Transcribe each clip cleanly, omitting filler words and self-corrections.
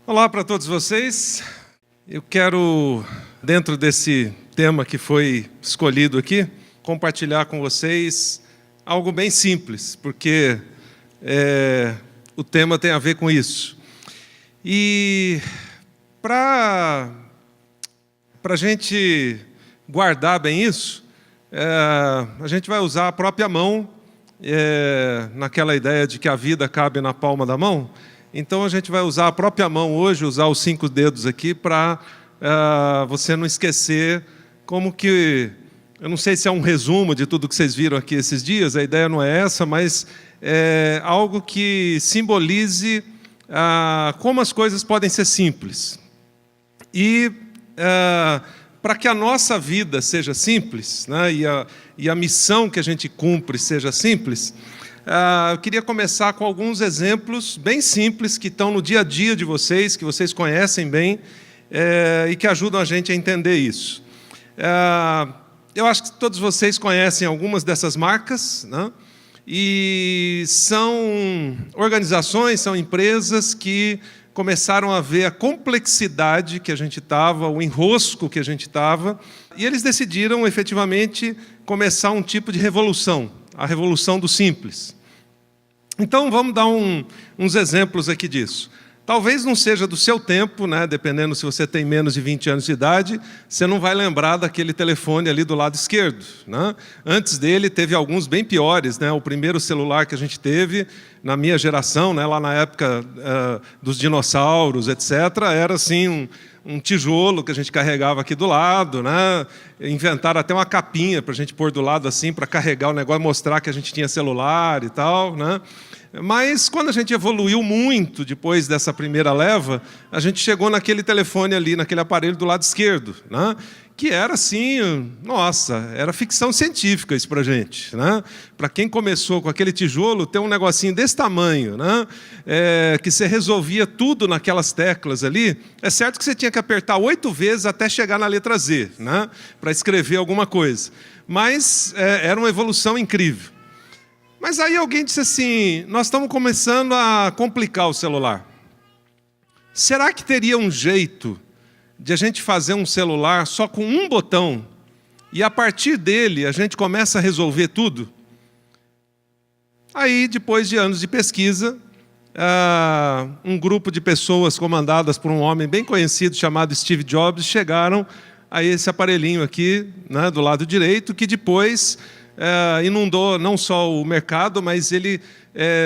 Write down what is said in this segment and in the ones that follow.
Olá para todos vocês. Eu quero, dentro desse tema que foi escolhido aqui, compartilhar com vocês algo bem simples, porque o tema tem a ver com isso. E para a gente guardar bem isso, a gente vai usar a própria mão, naquela ideia de que a vida cabe na palma da mão. Então a gente vai usar a própria mão hoje, usar os 5 dedos aqui para você não esquecer como que... Eu não sei se é um resumo de tudo que vocês viram aqui esses dias, a ideia não é essa, mas é algo que simbolize como as coisas podem ser simples. E para que a nossa vida seja simples, né, e a missão que a gente cumpre seja simples, eu queria começar com alguns exemplos bem simples que estão no dia a dia de vocês, que vocês conhecem bem, e que ajudam a gente a entender isso. Eu acho que todos vocês conhecem algumas dessas marcas, né? E são organizações, são empresas que começaram a ver a complexidade que a gente estava, o enrosco que a gente estava, e eles decidiram efetivamente começar um tipo de revolução, a revolução do simples. Então vamos dar uns exemplos aqui disso. Talvez não seja do seu tempo, né? Dependendo se você tem menos de 20 anos de idade, você não vai lembrar daquele telefone ali do lado esquerdo, né? Antes dele teve alguns bem piores, né? O primeiro celular que a gente teve na minha geração, né? Lá na época dos dinossauros, etc., era assim um tijolo que a gente carregava aqui do lado, né? Inventaram até uma capinha para a gente pôr do lado assim, para carregar o negócio, mostrar que a gente tinha celular e tal, né? Mas quando a gente evoluiu muito depois dessa primeira leva, a gente chegou naquele telefone ali, naquele aparelho do lado esquerdo, né? Que era assim, nossa, era ficção científica isso para a gente, né? Para quem começou com aquele tijolo, ter um negocinho desse tamanho, né? Que você resolvia tudo naquelas teclas ali. É certo que você tinha que apertar 8 vezes até chegar na letra Z, né? Para escrever alguma coisa. Mas era uma evolução incrível. Mas aí alguém disse assim, nós estamos começando a complicar o celular. Será que teria um jeito de a gente fazer um celular só com um botão e a partir dele a gente começa a resolver tudo? Aí, depois de anos de pesquisa, um grupo de pessoas comandadas por um homem bem conhecido chamado Steve Jobs chegaram a esse aparelhinho aqui, né, do lado direito, que depois... inundou não só o mercado, mas ele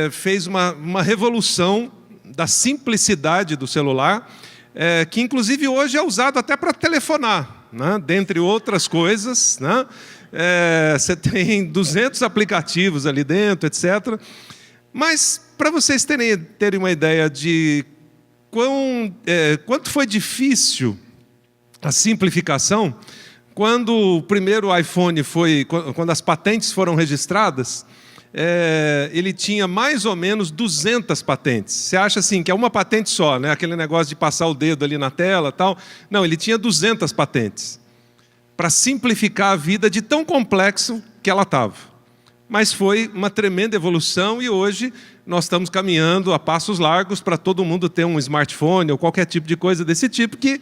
fez uma revolução da simplicidade do celular, que inclusive hoje é usado até para telefonar, né? Dentre outras coisas, né? Você tem 200 aplicativos ali dentro, etc. Mas, para vocês terem uma ideia de quanto foi difícil a simplificação, quando o primeiro iPhone quando as patentes foram registradas, ele tinha mais ou menos 200 patentes. Você acha assim que é uma patente só, né? Aquele negócio de passar o dedo ali na tela, tal. Não, ele tinha 200 patentes para simplificar a vida de tão complexo que ela estava. Mas foi uma tremenda evolução e hoje nós estamos caminhando a passos largos para todo mundo ter um smartphone ou qualquer tipo de coisa desse tipo que,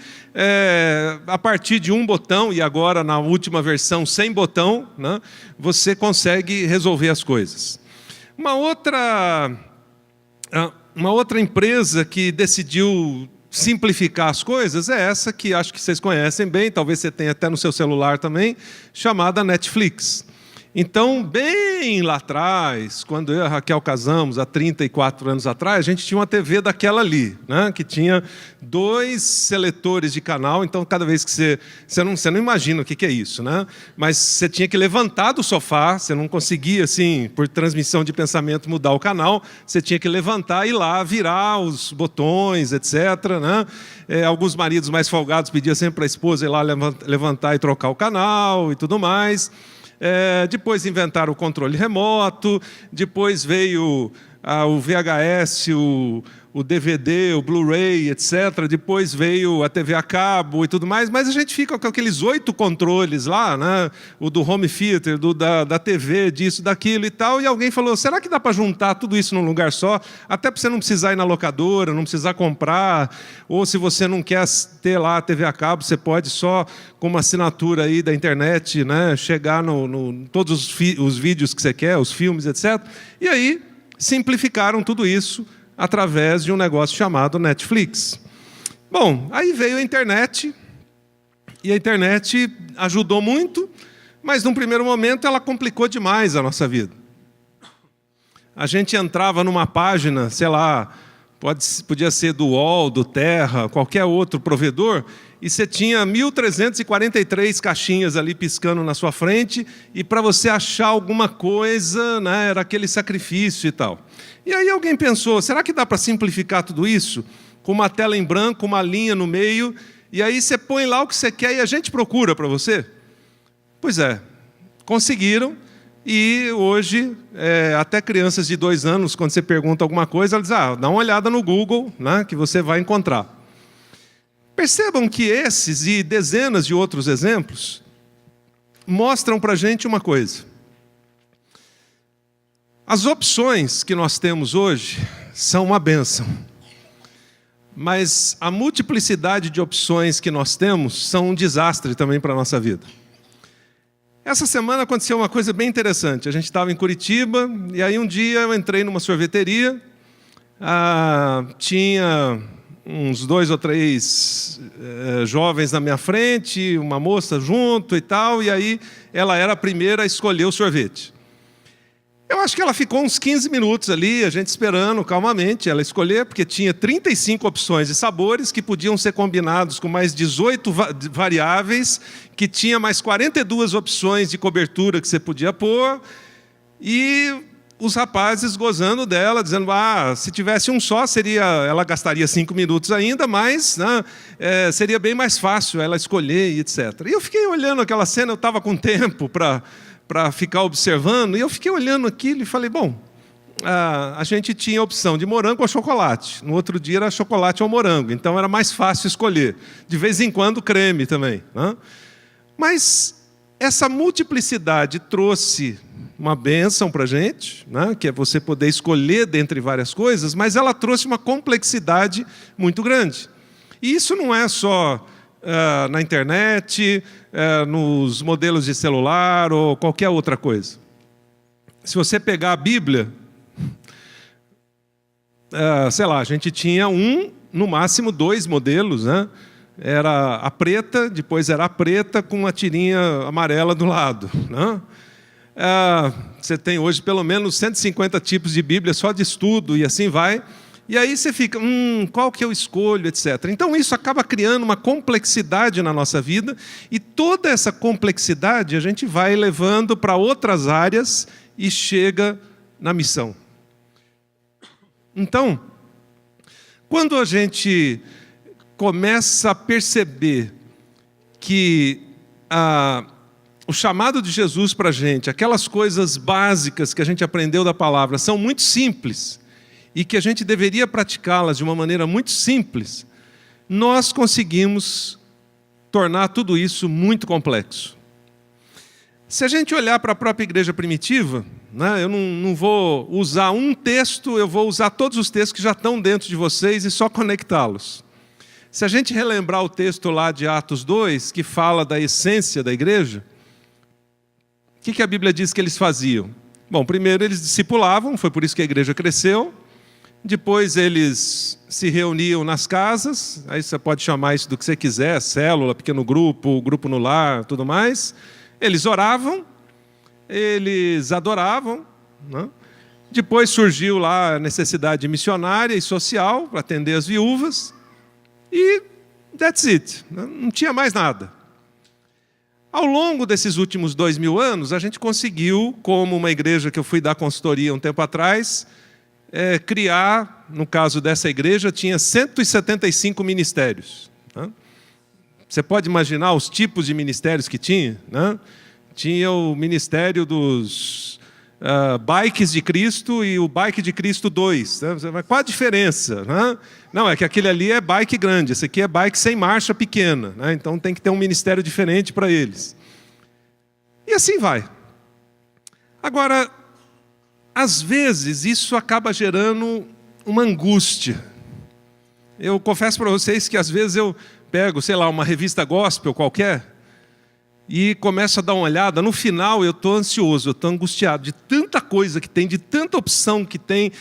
a partir de um botão, e agora na última versão sem botão, né, você consegue resolver as coisas. Uma outra empresa que decidiu simplificar as coisas é essa que acho que vocês conhecem bem, talvez você tenha até no seu celular também, chamada Netflix. Então, bem lá atrás, quando eu e a Raquel casamos, há 34 anos atrás, a gente tinha uma TV daquela ali, né, que tinha 2 seletores de canal, então cada vez que você não imagina o que é isso, né? Mas você tinha que levantar do sofá, você não conseguia, assim, por transmissão de pensamento, mudar o canal, você tinha que levantar e ir lá, virar os botões, etc., né? Alguns maridos mais folgados pediam sempre para a esposa ir lá levantar e trocar o canal e tudo mais. Depois inventaram o controle remoto, depois veio o VHS, o DVD, o Blu-ray, etc. Depois veio a TV a cabo e tudo mais, mas a gente fica com aqueles 8 controles lá, né? O do home theater, da TV, disso, daquilo e tal, e alguém falou, será que dá para juntar tudo isso num lugar só? Até para você não precisar ir na locadora, não precisar comprar, ou se você não quer ter lá a TV a cabo, você pode só, com uma assinatura aí da internet, né? Chegar todos os vídeos que você quer, os filmes, etc. E aí, simplificaram tudo isso através de um negócio chamado Netflix. Bom, aí veio a internet, e a internet ajudou muito, mas num primeiro momento ela complicou demais a nossa vida. A gente entrava numa página, sei lá, podia ser do UOL, do Terra, qualquer outro provedor, e você tinha 1.343 caixinhas ali piscando na sua frente, e para você achar alguma coisa, né, era aquele sacrifício e tal. E aí alguém pensou, será que dá para simplificar tudo isso? Com uma tela em branco, uma linha no meio, e aí você põe lá o que você quer e a gente procura para você? Pois é, conseguiram, e hoje, até crianças de 2 anos, quando você pergunta alguma coisa, elas dizem, dá uma olhada no Google, né, que você vai encontrar. Percebam que esses e dezenas de outros exemplos mostram para a gente uma coisa. As opções que nós temos hoje são uma bênção, mas a multiplicidade de opções que nós temos são um desastre também para a nossa vida. Essa semana aconteceu uma coisa bem interessante. A gente estava em Curitiba e aí um dia eu entrei numa sorveteria, tinha uns 2 ou 3 jovens na minha frente, uma moça junto e tal, e aí ela era a primeira a escolher o sorvete. Eu acho que ela ficou uns 15 minutos ali, a gente esperando calmamente ela escolher, porque tinha 35 opções de sabores que podiam ser combinados com mais 18 variáveis, que tinha mais 42 opções de cobertura que você podia pôr, e os rapazes gozando dela, dizendo, se tivesse um só, ela gastaria 5 minutos ainda, mas né, seria bem mais fácil ela escolher e etc. E eu fiquei olhando aquela cena, eu estava com tempo para ficar observando, e eu fiquei olhando aquilo e falei, bom, a gente tinha a opção de morango ou chocolate. No outro dia era chocolate ou morango, então era mais fácil escolher. De vez em quando creme também, né? Mas essa multiplicidade trouxe uma bênção para a gente, né? Que é você poder escolher dentre várias coisas, mas ela trouxe uma complexidade muito grande. E isso não é só na internet, nos modelos de celular ou qualquer outra coisa. Se você pegar a Bíblia, sei lá, a gente tinha no máximo 2 modelos, né? Era a preta, depois era a preta com uma tirinha amarela do lado, né? Você tem hoje pelo menos 150 tipos de Bíblia só de estudo e assim vai. E aí você fica, qual que eu escolho, etc. Então isso acaba criando uma complexidade na nossa vida, e toda essa complexidade a gente vai levando para outras áreas e chega na missão. Então, quando a gente começa a perceber que o chamado de Jesus para a gente, aquelas coisas básicas que a gente aprendeu da palavra, são muito simples, e que a gente deveria praticá-las de uma maneira muito simples, nós conseguimos tornar tudo isso muito complexo. Se a gente olhar para a própria igreja primitiva, né, eu não vou usar um texto, eu vou usar todos os textos que já estão dentro de vocês e só conectá-los. Se a gente relembrar o texto lá de Atos 2, que fala da essência da igreja, o que a Bíblia diz que eles faziam? Bom, primeiro eles discipulavam, foi por isso que a igreja cresceu. Depois eles se reuniam nas casas, aí você pode chamar isso do que você quiser, célula, pequeno grupo, grupo no lar, tudo mais. Eles oravam, eles adoravam, né? Depois surgiu lá a necessidade missionária e social para atender as viúvas, e that's it, não tinha mais nada. Ao longo desses últimos 2000 anos, a gente conseguiu, como uma igreja que eu fui dar consultoria um tempo atrás, criar, no caso dessa igreja, tinha 175 ministérios. Né? Você pode imaginar os tipos de ministérios que tinha? Né? Tinha o ministério dos bikes de Cristo e o bike de Cristo 2. Né? Qual a diferença? Né? Não, é que aquele ali é bike grande, esse aqui é bike sem marcha pequena. Né? Então tem que ter um ministério diferente para eles. E assim vai. Agora, às vezes isso acaba gerando uma angústia. Eu confesso para vocês que às vezes eu pego, sei lá, uma revista gospel qualquer e começo a dar uma olhada. No final eu estou ansioso, eu estou angustiado de tanta coisa que tem, de tanta opção que tem,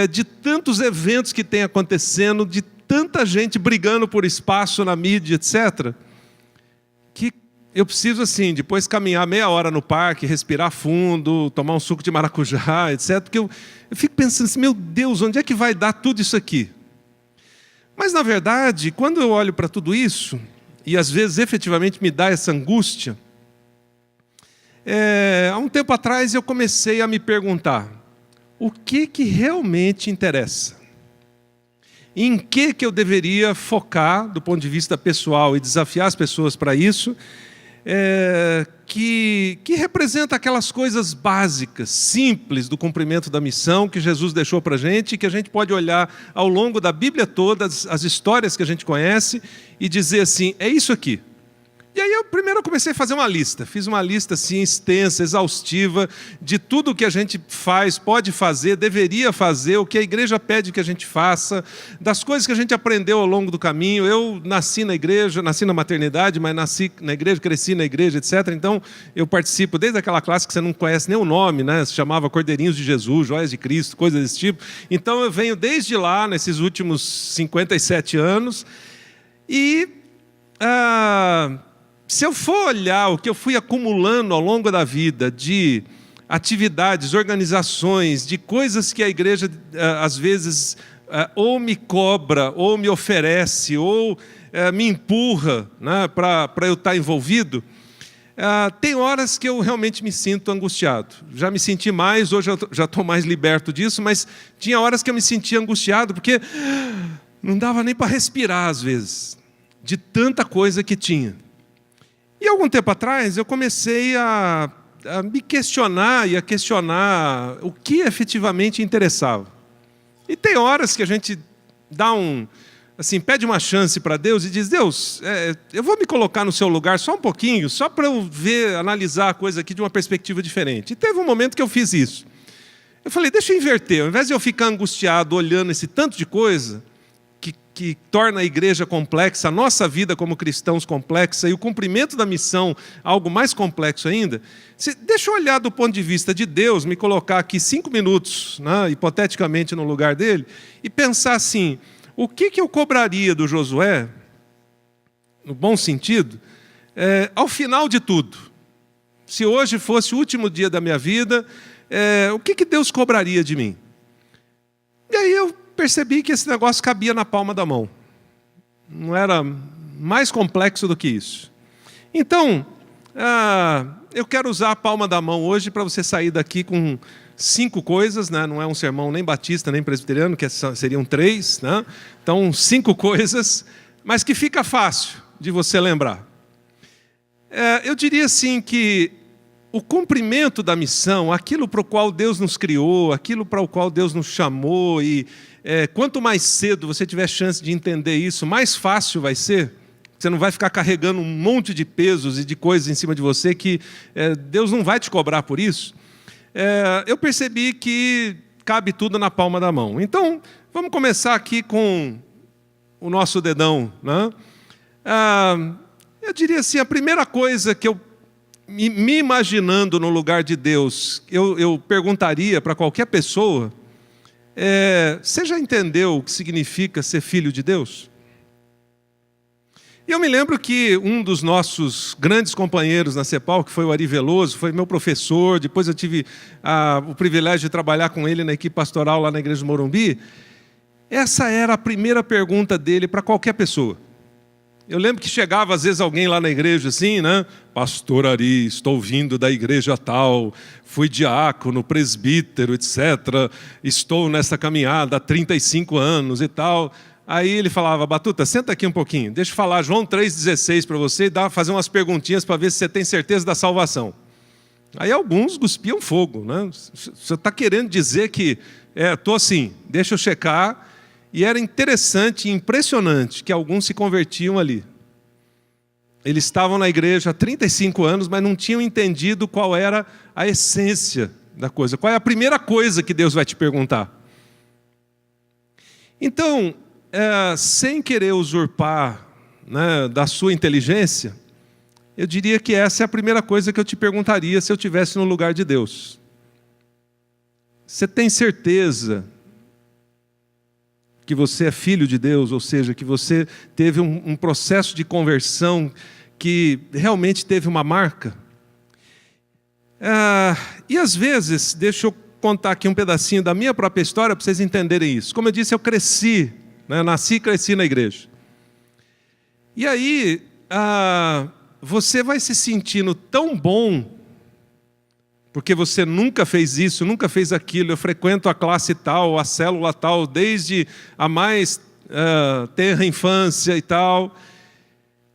de tantos eventos que tem acontecendo, de tanta gente brigando por espaço na mídia, etc., que eu preciso, assim, depois caminhar meia hora no parque, respirar fundo, tomar um suco de maracujá, etc., porque eu fico pensando assim, meu Deus, onde é que vai dar tudo isso aqui? Mas, na verdade, quando eu olho para tudo isso, e às vezes efetivamente me dá essa angústia, há um tempo atrás eu comecei a me perguntar, o que realmente interessa? Em que eu deveria focar do ponto de vista pessoal e desafiar as pessoas para isso, que representa aquelas coisas básicas, simples do cumprimento da missão que Jesus deixou para a gente, que a gente pode olhar ao longo da Bíblia toda, as histórias que a gente conhece, e dizer assim, é isso aqui. E aí primeiro eu comecei a fazer uma lista, fiz uma lista assim extensa, exaustiva, de tudo que a gente faz, pode fazer, deveria fazer, o que a igreja pede que a gente faça, das coisas que a gente aprendeu ao longo do caminho. Eu nasci na igreja, nasci na maternidade, mas nasci na igreja, cresci na igreja, etc. Então eu participo desde aquela classe que você não conhece nem o nome, né? Se chamava Cordeirinhos de Jesus, Joias de Cristo, coisas desse tipo. Então eu venho desde lá, nesses últimos 57 anos, e se eu for olhar o que eu fui acumulando ao longo da vida de atividades, organizações, de coisas que a igreja às vezes ou me cobra, ou me oferece, ou me empurra, né, para eu estar envolvido, tem horas que eu realmente me sinto angustiado. Já me senti mais, hoje eu já estou mais liberto disso, mas tinha horas que eu me sentia angustiado, porque não dava nem para respirar às vezes, de tanta coisa que tinha. E algum tempo atrás eu comecei a me questionar e a questionar o que efetivamente interessava. E tem horas que a gente dá pede uma chance para Deus e diz, Deus, eu vou me colocar no seu lugar só um pouquinho, só para eu analisar a coisa aqui de uma perspectiva diferente. E teve um momento que eu fiz isso. Eu falei, deixa eu inverter, ao invés de eu ficar angustiado olhando esse tanto de coisa, que torna a igreja complexa, a nossa vida como cristãos complexa e o cumprimento da missão algo mais complexo ainda, deixa eu olhar do ponto de vista de Deus, me colocar aqui 5 minutos, né, hipoteticamente no lugar dele, e pensar assim, o que eu cobraria do Josué, no bom sentido, ao final de tudo? Se hoje fosse o último dia da minha vida, o que Deus cobraria de mim? E aí eu percebi que esse negócio cabia na palma da mão. Não era mais complexo do que isso. Então, eu quero usar a palma da mão hoje para você sair daqui com 5 coisas, né? Não é um sermão nem batista, nem presbiteriano, que seriam 3. Né? Então, 5 coisas, mas que fica fácil de você lembrar. Eu diria assim que o cumprimento da missão, aquilo para o qual Deus nos criou, aquilo para o qual Deus nos chamou, e quanto mais cedo você tiver chance de entender isso, mais fácil vai ser. Você não vai ficar carregando um monte de pesos e de coisas em cima de você que Deus não vai te cobrar por isso. Eu percebi que cabe tudo na palma da mão. Então, vamos começar aqui com o nosso dedão. Né? Eu diria assim, a primeira coisa que eu, me imaginando no lugar de Deus, eu perguntaria para qualquer pessoa, você já entendeu o que significa ser filho de Deus? E eu me lembro que um dos nossos grandes companheiros na CEPAL, que foi o Ari Veloso, foi meu professor, depois eu tive o privilégio de trabalhar com ele na equipe pastoral lá na igreja do Morumbi, essa era a primeira pergunta dele para qualquer pessoa. Eu lembro que chegava às vezes alguém lá na igreja assim, né? Pastor Ari, estou vindo da igreja tal, fui diácono, presbítero, etc. Estou nessa caminhada há 35 anos e tal. Aí ele falava, Batuta, senta aqui um pouquinho, deixa eu falar João 3,16 para você e fazer umas perguntinhas para ver se você tem certeza da salvação. Aí alguns cuspiam fogo, né? Você está querendo dizer que, estou assim, deixa eu checar. E era interessante e impressionante que alguns se convertiam ali. Eles estavam na igreja há 35 anos, mas não tinham entendido qual era a essência da coisa. Qual é a primeira coisa que Deus vai te perguntar? Então, sem querer usurpar, né, da sua inteligência, eu diria que essa é a primeira coisa que eu te perguntaria se eu estivesse no lugar de Deus. Você tem certeza que você é filho de Deus, ou seja, que você teve um processo de conversão que realmente teve uma marca? E às vezes, deixa eu contar aqui um pedacinho da minha própria história para vocês entenderem isso. Como eu disse, eu cresci, né, nasci e cresci na igreja. E aí, você vai se sentindo tão bom, porque você nunca fez isso, nunca fez aquilo. Eu frequento a classe tal, a célula tal, desde a mais tenra infância e tal,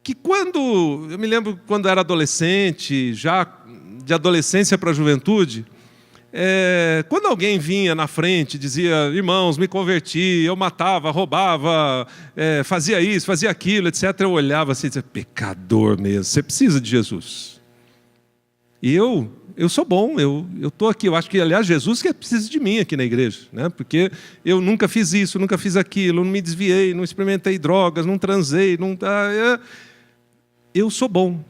que eu me lembro quando era adolescente, já de adolescência para a juventude, quando alguém vinha na frente, dizia: irmãos, me converti, eu matava, roubava, fazia isso, fazia aquilo, etc. Eu olhava assim e dizia: pecador mesmo, você precisa de Jesus. E eu sou bom, eu estou aqui. Eu acho que, aliás, Jesus que precisa de mim aqui na igreja, né? Porque eu nunca fiz isso, nunca fiz aquilo, não me desviei, não experimentei drogas, não transei, eu sou bom.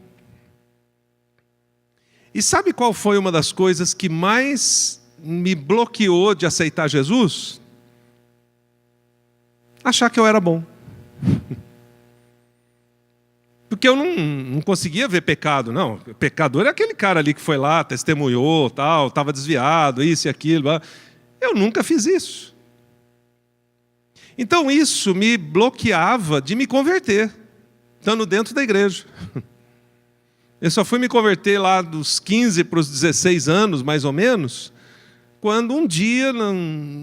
E sabe qual foi uma das coisas que mais me bloqueou de aceitar Jesus? Achar que eu era bom. Porque eu não conseguia ver pecado, não. O pecador é aquele cara ali que foi lá, testemunhou, tal, estava desviado, isso e aquilo. Eu nunca fiz isso. Então isso me bloqueava de me converter, estando dentro da igreja. Eu só fui me converter lá dos 15 para os 16 anos, mais ou menos, quando um dia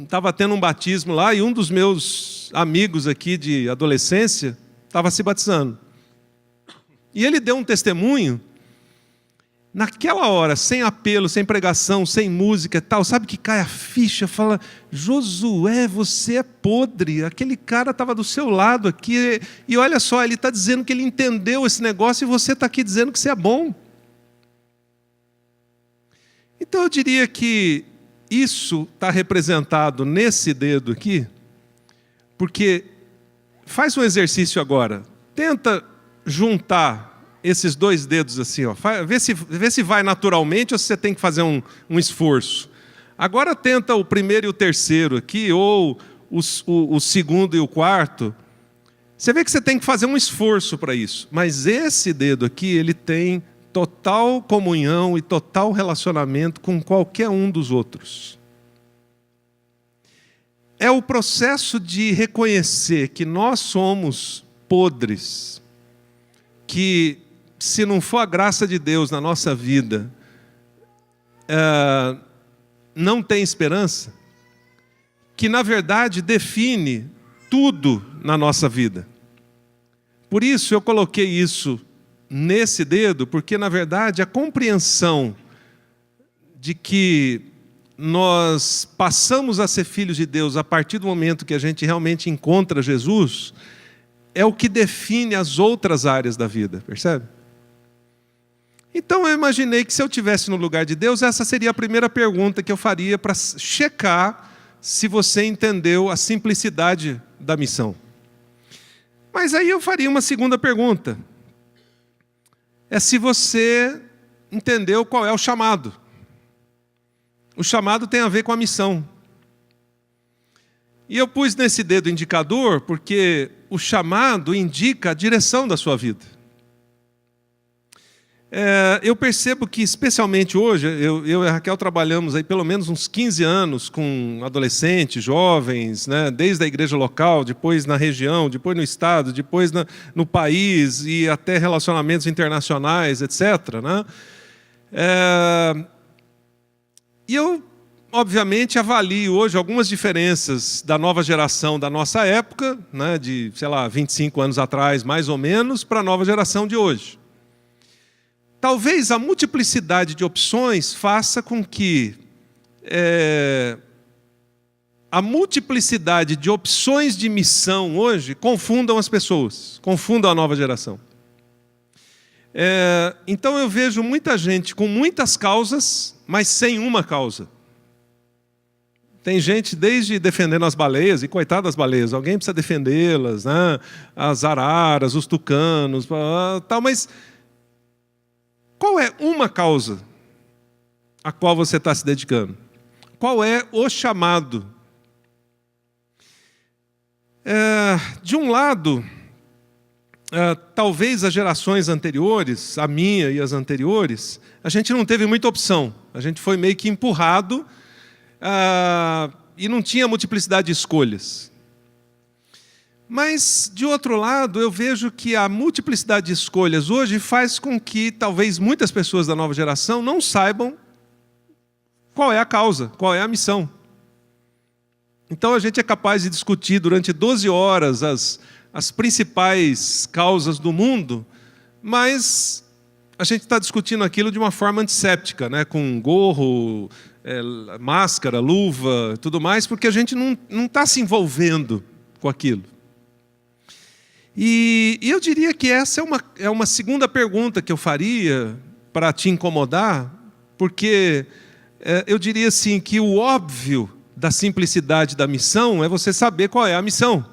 estava tendo um batismo lá e um dos meus amigos aqui de adolescência estava se batizando. E ele deu um testemunho, naquela hora, sem apelo, sem pregação, sem música e tal, sabe que cai a ficha, fala: Josué, você é podre, aquele cara estava do seu lado aqui, e olha só, ele está dizendo que ele entendeu esse negócio e você está aqui dizendo que você é bom. Então eu diria que isso está representado nesse dedo aqui, porque faz um exercício agora, tenta juntar esses dois dedos assim, ó. Vê se vai naturalmente ou se você tem que fazer um esforço. Agora tenta o primeiro e o terceiro aqui, ou o segundo e o quarto. Você vê que você tem que fazer um esforço para isso. Mas esse dedo aqui, ele tem total comunhão e total relacionamento com qualquer um dos outros. É o processo de reconhecer que nós somos podres, que se não for a graça de Deus na nossa vida, não tem esperança, que na verdade define tudo na nossa vida. Por isso eu coloquei isso nesse dedo, porque na verdade a compreensão de que nós passamos a ser filhos de Deus a partir do momento que a gente realmente encontra Jesus, é o que define as outras áreas da vida, percebe? Então eu imaginei que se eu estivesse no lugar de Deus, essa seria a primeira pergunta que eu faria para checar se você entendeu a simplicidade da missão. Mas aí eu faria uma segunda pergunta. É se você entendeu qual é o chamado. O chamado tem a ver com a missão. E eu pus nesse dedo indicador porque o chamado indica a direção da sua vida. Eu percebo que, especialmente hoje, eu e a Raquel trabalhamos aí pelo menos uns 15 anos com adolescentes, jovens, né, desde a igreja local, depois na região, depois no estado, depois no país e até relacionamentos internacionais, etc., né? E eu, obviamente, avalio hoje algumas diferenças da nova geração da nossa época, né, de, 25 anos atrás, mais ou menos, para a nova geração de hoje. talvez a multiplicidade de opções faça com que a multiplicidade de opções de missão hoje confundam as pessoas, confundam a nova geração. Então eu vejo muita gente com muitas causas, mas sem uma causa. Tem gente desde defendendo as baleias, e coitado das baleias, alguém precisa defendê-las, né? As araras, os tucanos, tal, mas qual é uma causa a qual você está se dedicando? Qual é o chamado? De um lado, talvez as gerações anteriores, a minha e as anteriores, a gente não teve muita opção. A gente foi meio que empurrado e não tinha multiplicidade de escolhas. Mas, de outro lado, eu vejo que a multiplicidade de escolhas hoje faz com que talvez muitas pessoas da nova geração não saibam qual é a causa, qual é a missão. Então a gente é capaz de discutir durante 12 horas as principais causas do mundo, mas a gente está discutindo aquilo de uma forma antisséptica, né? Com gorro, máscara, luva, tudo mais, porque a gente não está se envolvendo com aquilo. E eu diria que essa é uma segunda pergunta que eu faria para te incomodar, porque eu diria assim que o óbvio da simplicidade da missão é você saber qual é a missão.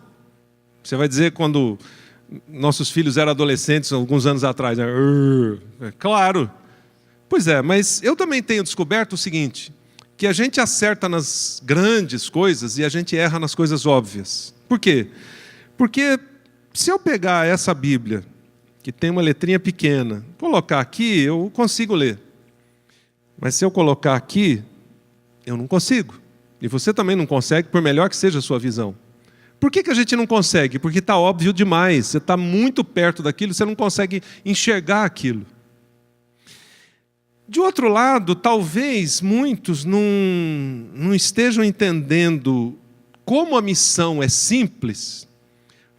Você vai dizer quando nossos filhos eram adolescentes, alguns anos atrás, né? Claro. Pois é, mas eu também tenho descoberto o seguinte, que a gente acerta nas grandes coisas e a gente erra nas coisas óbvias. Por quê? Porque se eu pegar essa Bíblia, que tem uma letrinha pequena, colocar aqui, eu consigo ler. Mas se eu colocar aqui, eu não consigo. E você também não consegue, por melhor que seja a sua visão. Por que a gente não consegue? Porque está óbvio demais. Você está muito perto daquilo, você não consegue enxergar aquilo. De outro lado, talvez muitos não estejam entendendo como a missão é simples,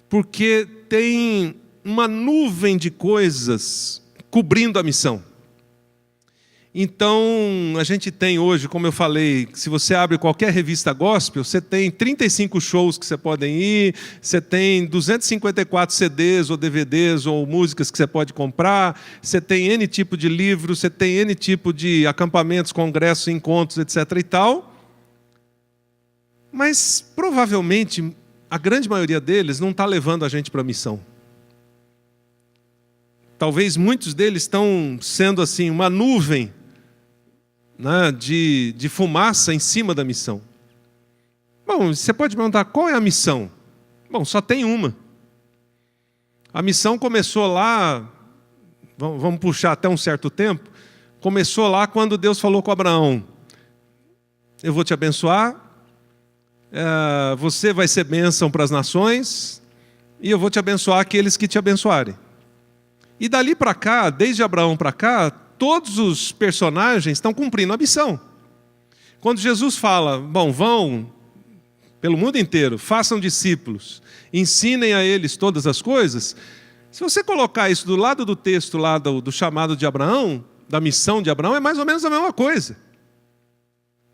porque tem uma nuvem de coisas cobrindo a missão. Então, a gente tem hoje, como eu falei, se você abre qualquer revista gospel, você tem 35 shows que você pode ir, você tem 254 CDs ou DVDs ou músicas que você pode comprar, você tem N tipo de livros, você tem N tipo de acampamentos, congressos, encontros, etc. e tal. Mas, provavelmente, a grande maioria deles não está levando a gente para a missão. Talvez muitos deles estão sendo assim, uma nuvem, né, de fumaça em cima da missão. Bom, você pode perguntar, qual é a missão? Bom, só tem uma. A missão começou lá, vamos puxar até um certo tempo, começou lá quando Deus falou com Abraão, eu vou te abençoar, você vai ser bênção para as nações, e eu vou te abençoar aqueles que te abençoarem. E dali para cá, desde Abraão para cá, todos os personagens estão cumprindo a missão. Quando Jesus fala, bom, vão pelo mundo inteiro, façam discípulos, ensinem a eles todas as coisas, se você colocar isso do lado do texto lá do chamado de Abraão, da missão de Abraão, é mais ou menos a mesma coisa.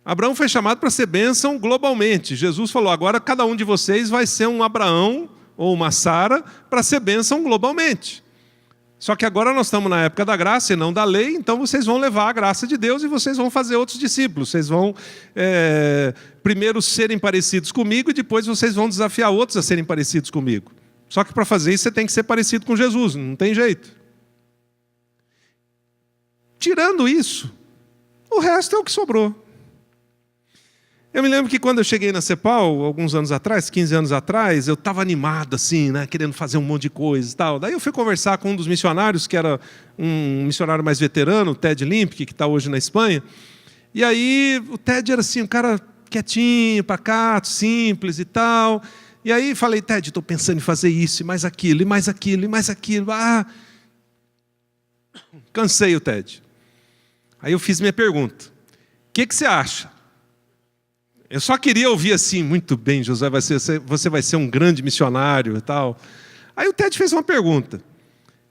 Abraão foi chamado para ser bênção globalmente. Jesus falou, agora cada um de vocês vai ser um Abraão ou uma Sara para ser bênção globalmente. Só que agora nós estamos na época da graça e não da lei, então vocês vão levar a graça de Deus e vocês vão fazer outros discípulos. Vocês vão primeiro serem parecidos comigo e depois vocês vão desafiar outros a serem parecidos comigo. Só que para fazer isso você tem que ser parecido com Jesus, não tem jeito. Tirando isso, o resto é o que sobrou. Eu me lembro que quando eu cheguei na CEPAL, alguns anos atrás, 15 anos atrás, eu estava animado assim, né, querendo fazer um monte de coisa e tal. Daí eu fui conversar com um dos missionários, que era um missionário mais veterano, o Ted Limpic, que está hoje na Espanha. E aí o Ted era assim, um cara quietinho, pacato, simples e tal. E aí falei, Ted, estou pensando em fazer isso, e mais aquilo, e mais aquilo, e mais aquilo. Cansei o Ted. Aí eu fiz minha pergunta. O que você acha? Eu só queria ouvir assim, muito bem, José, você vai ser um grande missionário e tal. Aí o Ted fez uma pergunta.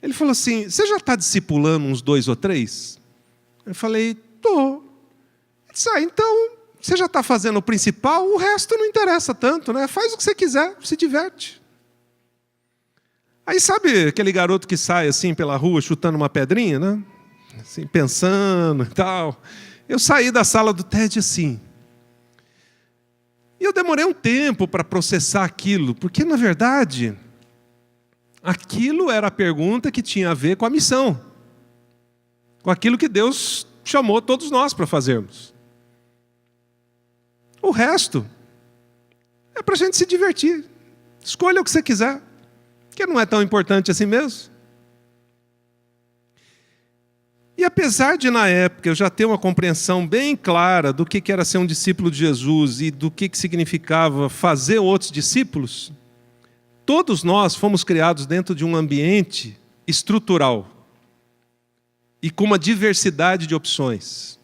Ele falou assim, você já está discipulando uns 2 ou 3? Eu falei, estou. Ele disse, então, você já está fazendo o principal, o resto não interessa tanto, né? Faz o que você quiser, se diverte. Aí sabe aquele garoto que sai assim pela rua chutando uma pedrinha, né? Assim, pensando e tal. Eu saí da sala do TED assim. E eu demorei um tempo para processar aquilo, porque na verdade, aquilo era a pergunta que tinha a ver com a missão. Com aquilo que Deus chamou todos nós para fazermos. O resto é para a gente se divertir. Escolha o que você quiser, que não é tão importante assim mesmo. E apesar de, na época, eu já ter uma compreensão bem clara do que era ser um discípulo de Jesus e do que significava fazer outros discípulos, todos nós fomos criados dentro de um ambiente estrutural e com uma diversidade de opções.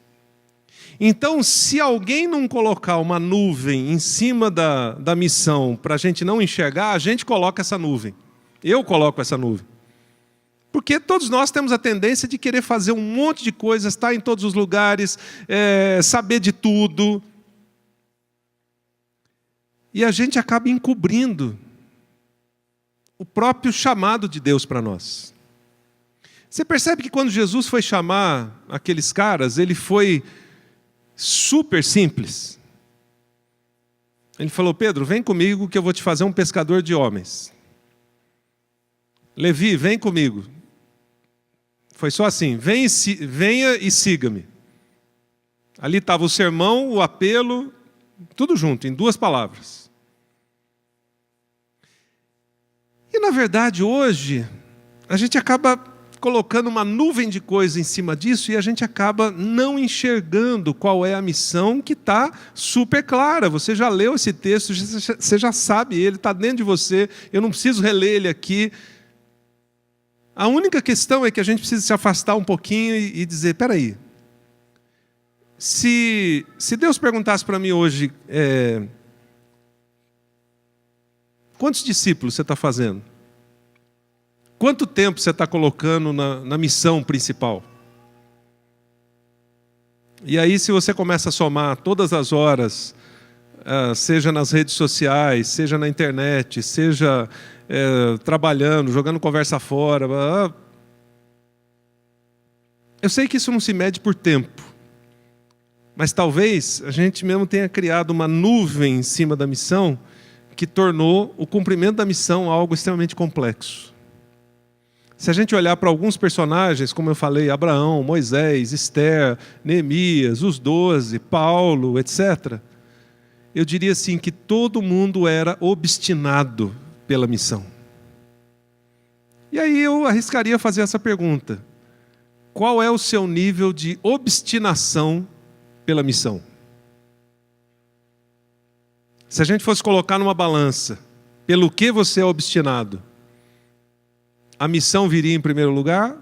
Então, se alguém não colocar uma nuvem em cima da missão para a gente não enxergar, a gente coloca essa nuvem. Eu coloco essa nuvem. Porque todos nós temos a tendência de querer fazer um monte de coisas, estar em todos os lugares, saber de tudo. E a gente acaba encobrindo o próprio chamado de Deus para nós. Você percebe que quando Jesus foi chamar aqueles caras, ele foi super simples. Ele falou, Pedro, vem comigo que eu vou te fazer um pescador de homens. Levi, vem comigo. Foi só assim, venha e siga-me. Ali estava o sermão, o apelo, tudo junto, em 2 palavras. E na verdade hoje, a gente acaba colocando uma nuvem de coisa em cima disso e a gente acaba não enxergando qual é a missão que está super clara. Você já leu esse texto, você já sabe ele, está dentro de você, eu não preciso reler ele aqui. A única questão é que a gente precisa se afastar um pouquinho e dizer, peraí, se Deus perguntasse para mim hoje, quantos discípulos você está fazendo? Quanto tempo você está colocando na missão principal? E aí se você começa a somar todas as horas, seja nas redes sociais, seja na internet, seja trabalhando, jogando conversa fora. Eu sei que isso não se mede por tempo, mas talvez a gente mesmo tenha criado uma nuvem em cima da missão que tornou o cumprimento da missão algo extremamente complexo. Se a gente olhar para alguns personagens, como eu falei, Abraão, Moisés, Esther, Neemias, os 12, Paulo, etc., eu diria assim que todo mundo era obstinado pela missão. E aí eu arriscaria fazer essa pergunta. Qual é o seu nível de obstinação pela missão? Se a gente fosse colocar numa balança, pelo que você é obstinado, a missão viria em primeiro lugar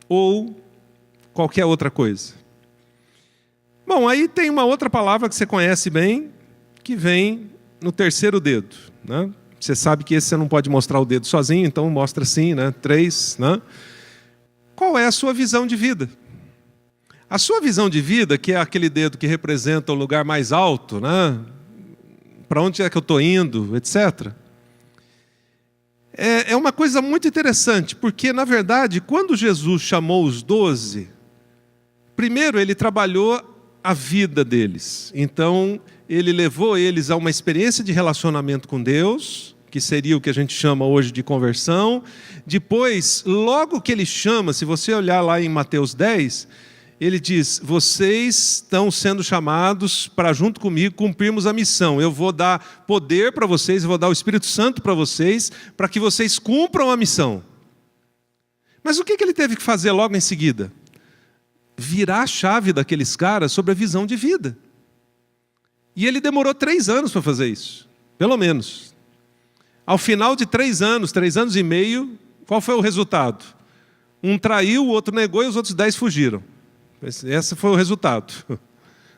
ou qualquer outra coisa? Bom, aí tem uma outra palavra que você conhece bem, que vem no terceiro dedo, né? Você sabe que esse você não pode mostrar o dedo sozinho, então mostra assim, né? 3, né? Qual é a sua visão de vida? A sua visão de vida, que é aquele dedo que representa o lugar mais alto, né? Para onde é que eu estou indo, etc. É uma coisa muito interessante, porque, na verdade, quando Jesus chamou os 12, primeiro ele trabalhou a vida deles. Então, ele levou eles a uma experiência de relacionamento com Deus, que seria o que a gente chama hoje de conversão. Depois, logo que ele chama, se você olhar lá em Mateus 10, ele diz, vocês estão sendo chamados para, junto comigo, cumprirmos a missão. Eu vou dar poder para vocês, eu vou dar o Espírito Santo para vocês, para que vocês cumpram a missão. Mas o que ele teve que fazer logo em seguida? Virar a chave daqueles caras sobre a visão de vida. E ele demorou 3 anos para fazer isso, pelo menos. Ao final de 3 anos e meio, qual foi o resultado? Um traiu, o outro negou e os outros 10 fugiram. Esse foi o resultado.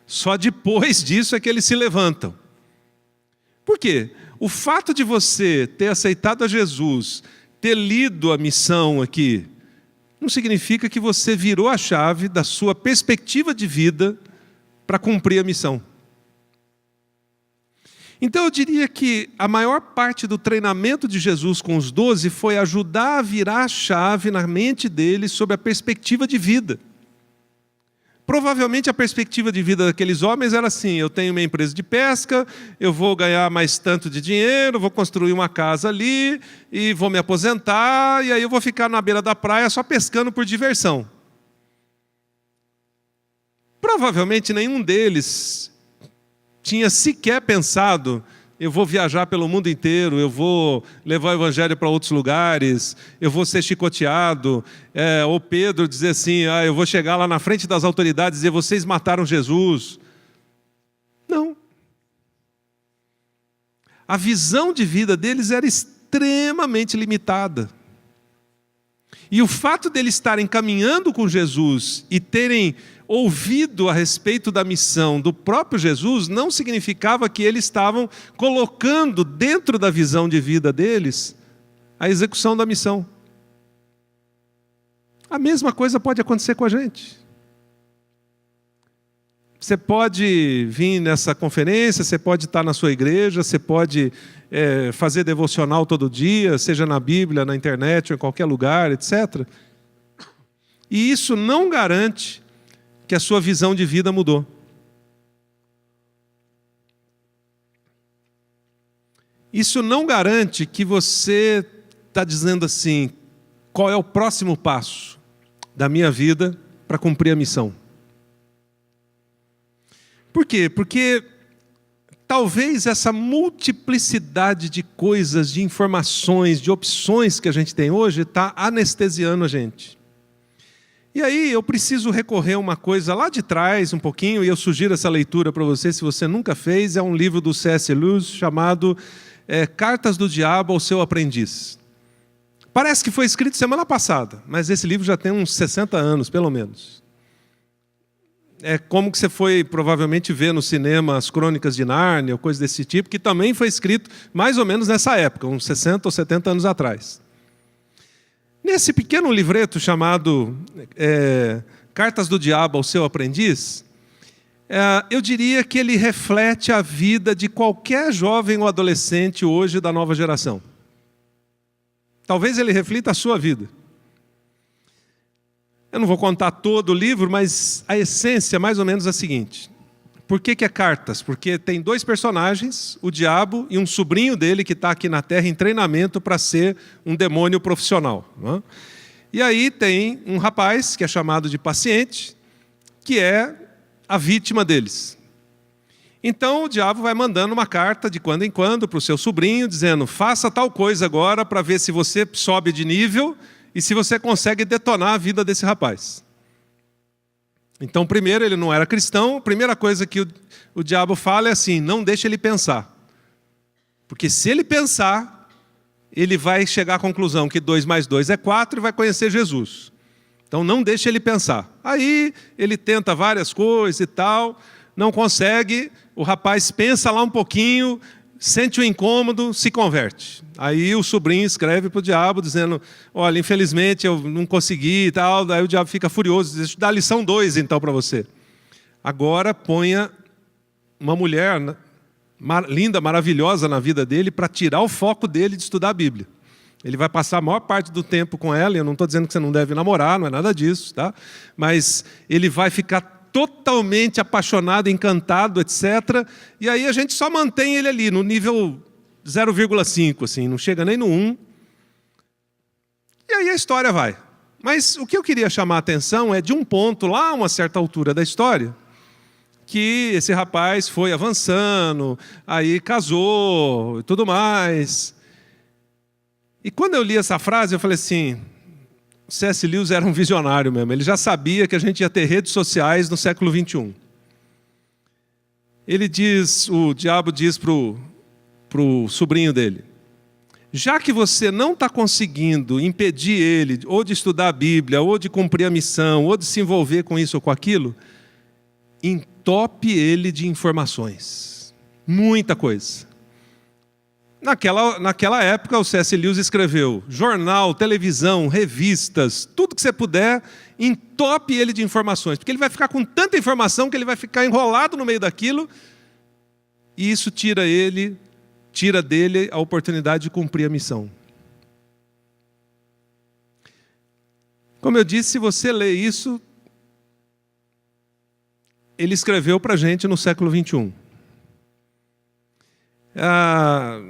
Só depois disso é que eles se levantam. Por quê? O fato de você ter aceitado a Jesus, ter lido a missão aqui não significa que você virou a chave da sua perspectiva de vida para cumprir a missão. Então eu diria que a maior parte do treinamento de Jesus com os 12 foi ajudar a virar a chave na mente deles sobre a perspectiva de vida. Provavelmente a perspectiva de vida daqueles homens era assim: eu tenho uma empresa de pesca, eu vou ganhar mais tanto de dinheiro, vou construir uma casa ali, e vou me aposentar, e aí eu vou ficar na beira da praia só pescando por diversão. Provavelmente nenhum deles tinha sequer pensado: eu vou viajar pelo mundo inteiro, eu vou levar o evangelho para outros lugares, eu vou ser chicoteado. Ou Pedro dizer assim: eu vou chegar lá na frente das autoridades e dizer, vocês mataram Jesus. Não. A visão de vida deles era extremamente limitada. E o fato deles estarem caminhando com Jesus e terem ouvido a respeito da missão do próprio Jesus não significava que eles estavam colocando dentro da visão de vida deles a execução da missão. A mesma coisa pode acontecer com a gente. Você pode vir nessa conferência, você pode estar na sua igreja, você pode fazer devocional todo dia, seja na Bíblia, na internet ou em qualquer lugar, etc. E isso não garante que a sua visão de vida mudou. Isso não garante que você está dizendo assim: qual é o próximo passo da minha vida para cumprir a missão? Por quê? Porque talvez essa multiplicidade de coisas, de informações, de opções que a gente tem hoje está anestesiando a gente. E aí eu preciso recorrer a uma coisa lá de trás um pouquinho, e eu sugiro essa leitura para você, se você nunca fez. É um livro do C.S. Lewis chamado Cartas do Diabo ao Seu Aprendiz. Parece que foi escrito semana passada, mas esse livro já tem uns 60 anos, pelo menos. É como que você foi provavelmente ver no cinema as Crônicas de Nárnia, ou coisa desse tipo, que também foi escrito mais ou menos nessa época, uns 60 ou 70 anos atrás. Nesse pequeno livreto chamado Cartas do Diabo ao Seu Aprendiz, eu diria que ele reflete a vida de qualquer jovem ou adolescente hoje da nova geração. Talvez ele reflita a sua vida. Eu não vou contar todo o livro, mas a essência mais ou menos é a seguinte. Por que é cartas? Porque tem dois personagens, o diabo e um sobrinho dele que está aqui na Terra em treinamento para ser um demônio profissional. Não é? E aí tem um rapaz que é chamado de paciente, que é a vítima deles. Então o diabo vai mandando uma carta de quando em quando para o seu sobrinho, dizendo: faça tal coisa agora para ver se você sobe de nível e se você consegue detonar a vida desse rapaz. Então, primeiro, ele não era cristão. A primeira coisa que o diabo fala é assim: não deixe ele pensar. Porque se ele pensar, ele vai chegar à conclusão que 2 mais 2 é 4 e vai conhecer Jesus. Então, não deixe ele pensar. Aí, ele tenta várias coisas e tal, não consegue. O rapaz pensa lá um pouquinho, sente o incômodo, se converte. Aí o sobrinho escreve para o diabo dizendo: olha, infelizmente eu não consegui e tal. Aí o diabo fica furioso, diz: deixa eu dar a lição 2 então para você. Agora ponha uma mulher linda, maravilhosa na vida dele para tirar o foco dele de estudar a Bíblia. Ele vai passar a maior parte do tempo com ela. Eu não estou dizendo que você não deve namorar, não é nada disso, tá? Mas ele vai ficar totalmente apaixonado, encantado, etc. E aí a gente só mantém ele ali no nível 0,5, assim, não chega nem no 1. E aí a história vai. Mas o que eu queria chamar a atenção é de um ponto lá, a uma certa altura da história, que esse rapaz foi avançando, aí casou e tudo mais. E quando eu li essa frase, eu falei assim: C.S. Lewis era um visionário mesmo. Ele já sabia que a gente ia ter redes sociais no século 21. Ele diz, o diabo diz para o sobrinho dele: já que você não está conseguindo impedir ele ou de estudar a Bíblia, ou de cumprir a missão, ou de se envolver com isso ou com aquilo, entope ele de informações. Muita coisa. Naquela época, o C.S. Lewis escreveu jornal, televisão, revistas, tudo que você puder, entope ele de informações, porque ele vai ficar com tanta informação que ele vai ficar enrolado no meio daquilo, e isso tira dele a oportunidade de cumprir a missão. Como eu disse, se você lê isso, ele escreveu para a gente no século 21.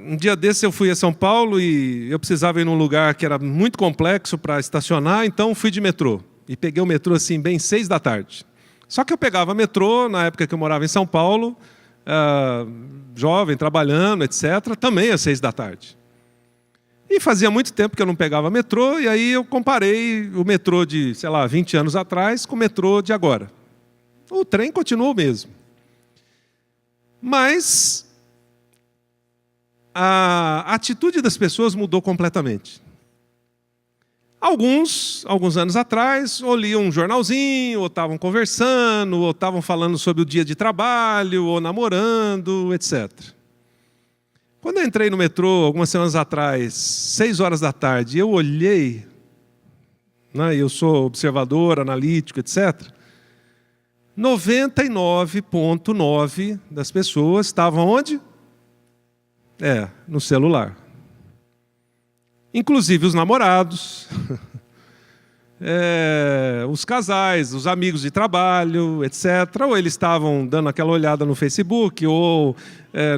Um dia desses eu fui a São Paulo e eu precisava ir num lugar que era muito complexo para estacionar, então fui de metrô. E peguei o metrô assim, bem 6 da tarde. Só que eu pegava metrô, na época que eu morava em São Paulo, jovem, trabalhando, etc., também às 6 da tarde. E fazia muito tempo que eu não pegava metrô, e aí eu comparei o metrô de, 20 anos atrás com o metrô de agora. O trem continuou o mesmo. Mas a atitude das pessoas mudou completamente. Alguns anos atrás, ou liam um jornalzinho, ou estavam conversando, ou estavam falando sobre o dia de trabalho, ou namorando, etc. Quando eu entrei no metrô, algumas semanas atrás, 6 horas da tarde, eu olhei, eu sou observador, analítico, etc., 99,9% das pessoas estavam onde? No celular. Inclusive os namorados, os casais, os amigos de trabalho, etc. Ou eles estavam dando aquela olhada no Facebook, ou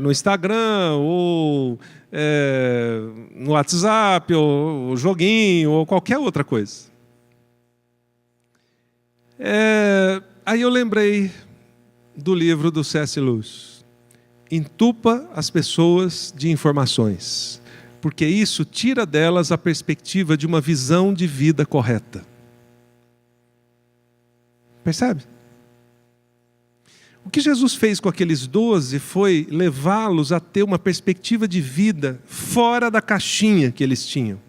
no Instagram, ou no WhatsApp, ou joguinho, ou qualquer outra coisa. Aí eu lembrei do livro do C.S. Lewis. Entupa as pessoas de informações, porque isso tira delas a perspectiva de uma visão de vida correta. Percebe? O que Jesus fez com aqueles 12 foi levá-los a ter uma perspectiva de vida fora da caixinha que eles tinham.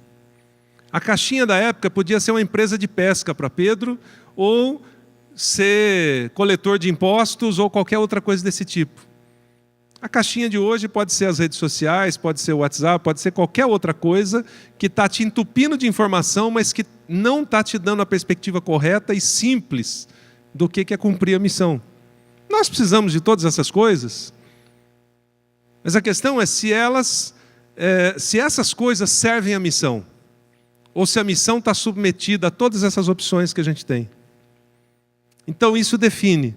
A caixinha da época podia ser uma empresa de pesca para Pedro, ou ser coletor de impostos, ou qualquer outra coisa desse tipo. A caixinha de hoje pode ser as redes sociais, pode ser o WhatsApp, pode ser qualquer outra coisa que está te entupindo de informação, mas que não está te dando a perspectiva correta e simples do que é cumprir a missão. Nós precisamos de todas essas coisas, mas a questão é se essas coisas servem à missão, ou se a missão está submetida a todas essas opções que a gente tem. Então isso define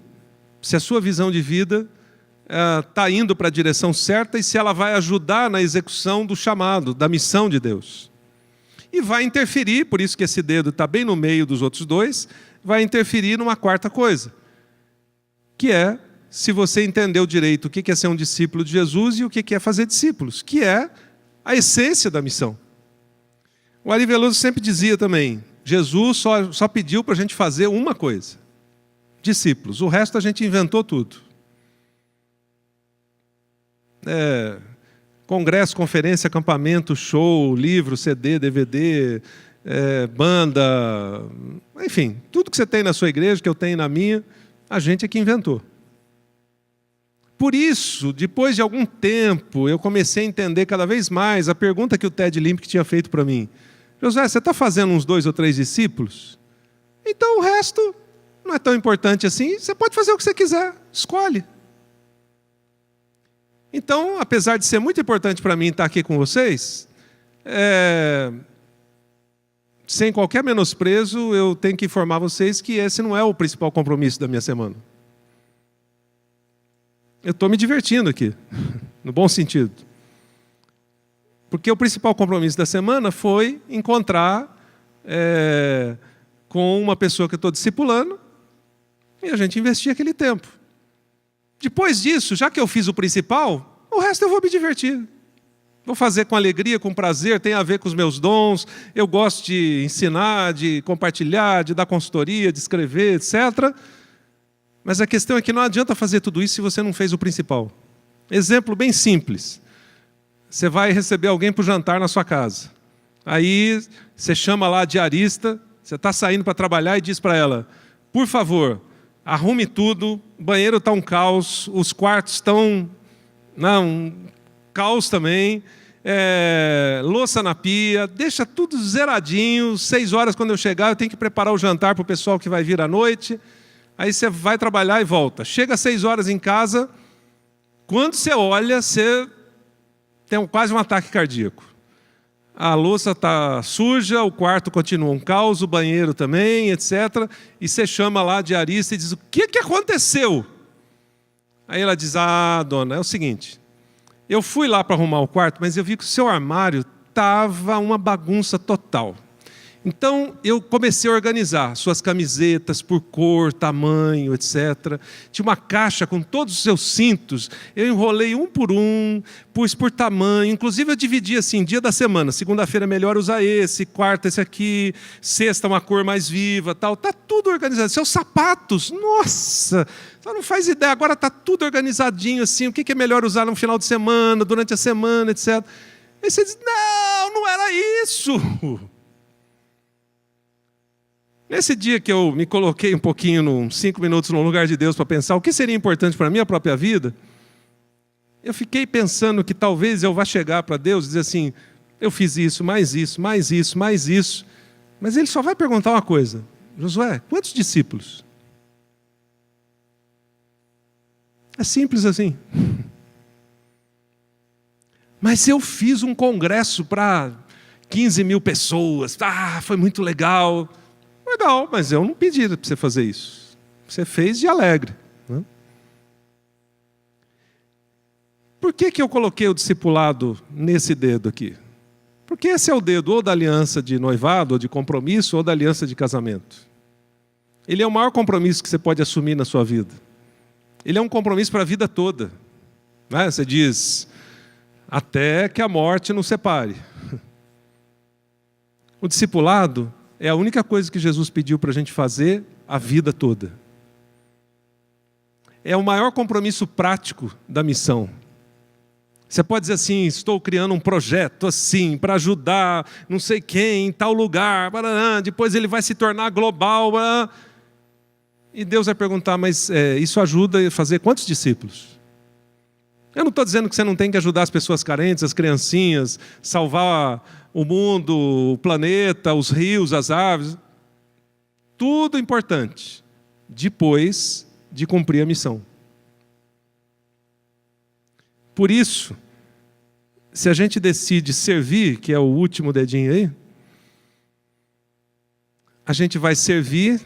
se a sua visão de vida está indo para a direção certa e se ela vai ajudar na execução do chamado, da missão de Deus. E vai interferir, por isso que esse dedo está bem no meio dos outros dois, vai interferir numa quarta coisa, que é se você entendeu direito o que é ser um discípulo de Jesus e o que é fazer discípulos, que é a essência da missão. O Ari Veloso sempre dizia também, Jesus só pediu para a gente fazer uma coisa, discípulos, o resto a gente inventou tudo. Congresso, conferência, acampamento, show, livro, CD, DVD, banda, enfim, tudo que você tem na sua igreja, que eu tenho na minha, a gente é que inventou. Por isso, depois de algum tempo, eu comecei a entender cada vez mais a pergunta que o Ted Limpick tinha feito para mim. José, você está fazendo uns 2 ou 3 discípulos? Então o resto não é tão importante assim, você pode fazer o que você quiser, escolhe. Então, apesar de ser muito importante para mim estar aqui com vocês, sem qualquer menosprezo, eu tenho que informar vocês que esse não é o principal compromisso da minha semana. Eu estou me divertindo aqui, no bom sentido. Porque o principal compromisso da semana foi encontrar com uma pessoa que eu estou discipulando e a gente investir aquele tempo. Depois disso, já que eu fiz o principal, o resto eu vou me divertir. Vou fazer com alegria, com prazer, tem a ver com os meus dons. Eu gosto de ensinar, de compartilhar, de dar consultoria, de escrever, etc. Mas a questão é que não adianta fazer tudo isso se você não fez o principal. Exemplo bem simples. Você vai receber alguém para o jantar na sua casa. Aí você chama lá a diarista, você está saindo para trabalhar e diz para ela, por favor, arrume tudo, o banheiro está um caos, os quartos estão um caos também, louça na pia, deixa tudo zeradinho. 6 horas quando eu chegar, eu tenho que preparar o jantar para o pessoal que vai vir à noite. Aí você vai trabalhar e volta. Chega às 6 horas em casa, quando você olha, você tem quase um ataque cardíaco. A louça está suja, o quarto continua um caos, o banheiro também, etc. E você chama lá a diarista e diz: o que aconteceu? Aí ela diz: dona, é o seguinte, eu fui lá para arrumar o quarto, mas eu vi que o seu armário estava uma bagunça total. Então eu comecei a organizar suas camisetas por cor, tamanho, etc. Tinha uma caixa com todos os seus cintos. Eu enrolei um, pus por tamanho. Inclusive eu dividi assim, dia da semana. Segunda-feira é melhor usar esse, quarta esse aqui, sexta uma cor mais viva, tal. Tá tudo organizado. Seus sapatos, nossa, você não faz ideia. Agora tá tudo organizadinho assim. O que é melhor usar no final de semana, durante a semana, etc. Aí você diz: não era isso. Nesse dia que eu me coloquei um pouquinho, 5 minutos no lugar de Deus para pensar o que seria importante para a minha própria vida, eu fiquei pensando que talvez eu vá chegar para Deus e dizer assim: eu fiz isso, mais isso, mais isso, mais isso. Mas Ele só vai perguntar uma coisa: Josué, quantos discípulos? É simples assim. Mas eu fiz um congresso para 15 mil pessoas, foi muito legal. Legal, mas eu não pedi para você fazer isso. Você fez de alegre. Né? Por que eu coloquei o discipulado nesse dedo aqui? Porque esse é o dedo ou da aliança de noivado, ou de compromisso, ou da aliança de casamento. Ele é o maior compromisso que você pode assumir na sua vida. Ele é um compromisso para a vida toda. Né? Você diz: até que a morte nos separe. O discipulado é a única coisa que Jesus pediu para a gente fazer a vida toda. É o maior compromisso prático da missão. Você pode dizer assim: estou criando um projeto assim, para ajudar não sei quem, em tal lugar, depois ele vai se tornar global. E Deus vai perguntar: mas isso ajuda a fazer quantos discípulos? Eu não estou dizendo que você não tem que ajudar as pessoas carentes, as criancinhas, salvar o mundo, o planeta, os rios, as aves. Tudo importante, depois de cumprir a missão. Por isso, se a gente decide servir, que é o último dedinho aí, a gente vai servir